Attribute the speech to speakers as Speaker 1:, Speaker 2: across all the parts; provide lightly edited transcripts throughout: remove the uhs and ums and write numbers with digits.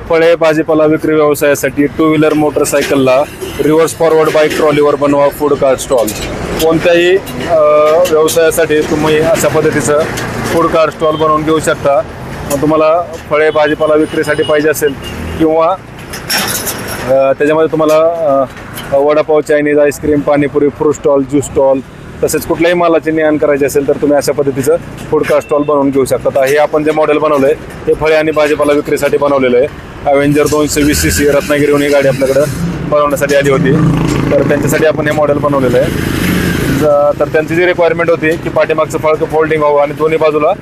Speaker 1: फळे भाजीपाला विक्री व्यवसायासाठी टू व्हीलर मोटरसायकलला रिव्हर्स फॉरवर्ड बाईक ट्रॉलीवर बनवा फूड कार्ट स्टॉल. कोणत्याही व्यवसायासाठी तुम्ही अशा पद्धतीचं फूड कार्ट स्टॉल बनवून घेऊ शकता. मग तुम्हाला फळे भाजीपाला विक्रीसाठी पाहिजे असेल किंवा त्याच्यामध्ये तुम्हाला vada pav, Chinese, ice cream, panipuri, fruit stall, juice stall तसेच कुठल्याही मालाची ने आण करायची असेल तर तुम्ही अशा पद्धतीचं फूड कार्ट स्टॉल बनवून घेऊ शकता. तर हे आपण जे मॉडेल बनवलं आहे ते फळे आणि भाजीपाला विक्रीसाठी बनवलेलं आहे. अवेंजर 220 cc रत्नागिरीहून ही गाडी आपल्याकडं बनवण्यासाठी आली होती. तर त्यांच्यासाठी आपण हे मॉडेल बनवलेलं आहे. तर त्यांची जी रिक्वायरमेंट होती की पाठीमागचं फळकं फोल्डिंग व्हावं आणि दोन्ही बाजूला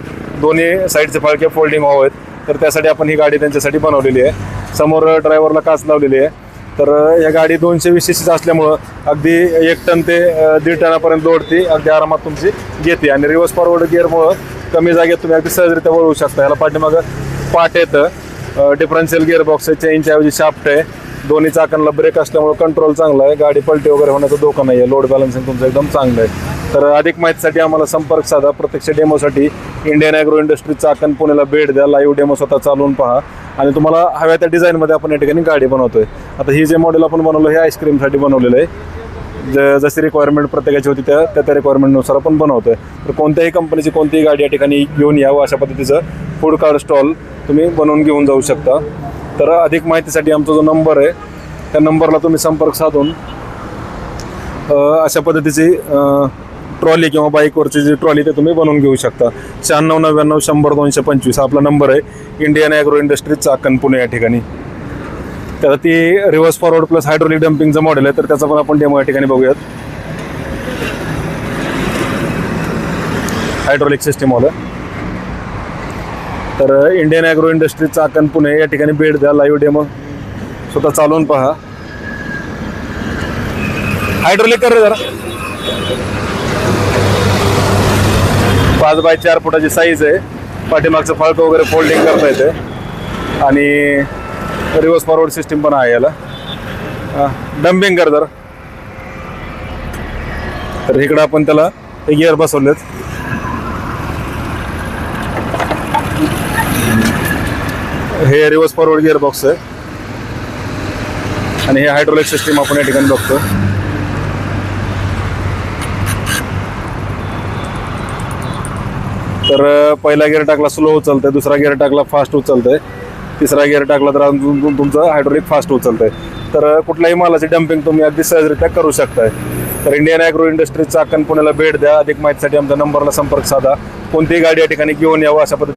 Speaker 1: दोन्ही साईडचे फळके फोल्डिंग व्हावेत, तर त्यासाठी आपण ही गाडी त्यांच्यासाठी बनवलेली आहे. समोर ड्रायव्हरला काच लावलेली आहे. तर या गाडी 220 cc असल्यामुळं अगदी 1 टन ते 1.5 टनापर्यंत लोडती अगदी आरामात तुमची घेते आणि रिव्हर्स फॉरवर्ड गिअरमुळं कमी जागेत तुम्ही अगदी सहजरित्या वळवू शकता. याला पाठीमागं पाट येतं, डिफरन्शियल गिअरबॉक्स आहे, चेनच्या ऐवजी शाफ्ट आहे, दोन्ही चाकांना ब्रेक असल्यामुळं कंट्रोल चांगला आहे, गाडी पलटी वगैरे होण्याचा धोका नाही आहे, लोड बॅलन्सिंग तुमचं एकदम चांगलं आहे. तर अधिक माहितीसाठी आम्हाला संपर्क साधा. प्रत्यक्ष डेमोसाठी इंडियन ॲग्रो इंडस्ट्री चाकण पुण्याला भेट द्या. लाईव्ह डेमो स्वतः चालवून पहा आणि तुम्हाला हव्या त्या डिझाईनमध्ये आपण या ठिकाणी गाडी बनवतोय. आता ही जे मॉडेल आपण बनवलं हे आईस्क्रीमसाठी बनवलेलं आहे. जशी रिक्वायरमेंट प्रत्येकाची होती त्या रिक्वायरमेंटनुसार आपण बनवतोय. तर कोणत्याही कंपनीची कोणतीही गाडी या ठिकाणी घेऊन यावं अशा पद्धतीचं फूड कार्ट स्टॉल तुम्ही बनवून घेऊन जाऊ शकता. तर अधिक माहितीसाठी आमचा जो नंबर आहे त्या नंबरला तुम्ही संपर्क साधून अशा पद्धतीची ट्रॉली किंवा बाईकवरची जी ट्रॉली ते तुम्ही बनवून घेऊ शकता. 9699 100 225 आपला नंबर आहे. Indian agro industry Chakan Pune या ठिकाणी. तर ती रिव्हर्स फॉरवर्ड प्लस हायड्रोलिक डम्पिंगचं मॉडेल आहे, तर त्याचा पण आपण डेमो या ठिकाणी बघूयात. हायड्रोलिक सिस्टीम वाला. तर Indian agro industry Chakan Pune या ठिकाणी भेट द्या. लाईव्ह डेमो स्वतः चालवून पहा. हायड्रोलिक कर रे जरा. 5x4 फुटाची साईज आहे. पाठीमागचं फळकं वगैरे फोल्डिंग करता येते आणि रिव्हर्स फॉरवर्ड सिस्टीम पण आहे याला. डम्पिंग कर जरा. तर इकडं आपण त्याला गिअर बसवलेत. हे रिव्हर्स फॉरवर्ड गिअर बॉक्स आहे आणि हे हायड्रोलिक सिस्टीम आपण या ठिकाणी बघतो. तर पहिला गिअर टाकला स्लो उचलतंय, दुसरा गिअर टाकला फास्ट उचलतंय, तिसरा गिअर टाकला तर तुमचं हायड्रोलिक फास्ट उचलतंय. तर कुठल्याही मालाची डम्पिंग तुम्ही अगदी सहजरित्या करू शकताय. तर इंडियन ॲग्रो इंडस्ट्री चाकण पुण्याला भेट द्या. अधिक माहितीसाठी आमच्या नंबरला संपर्क साधा. कोणतीही गाडी या ठिकाणी घेऊन यावं अशा पद्धतीने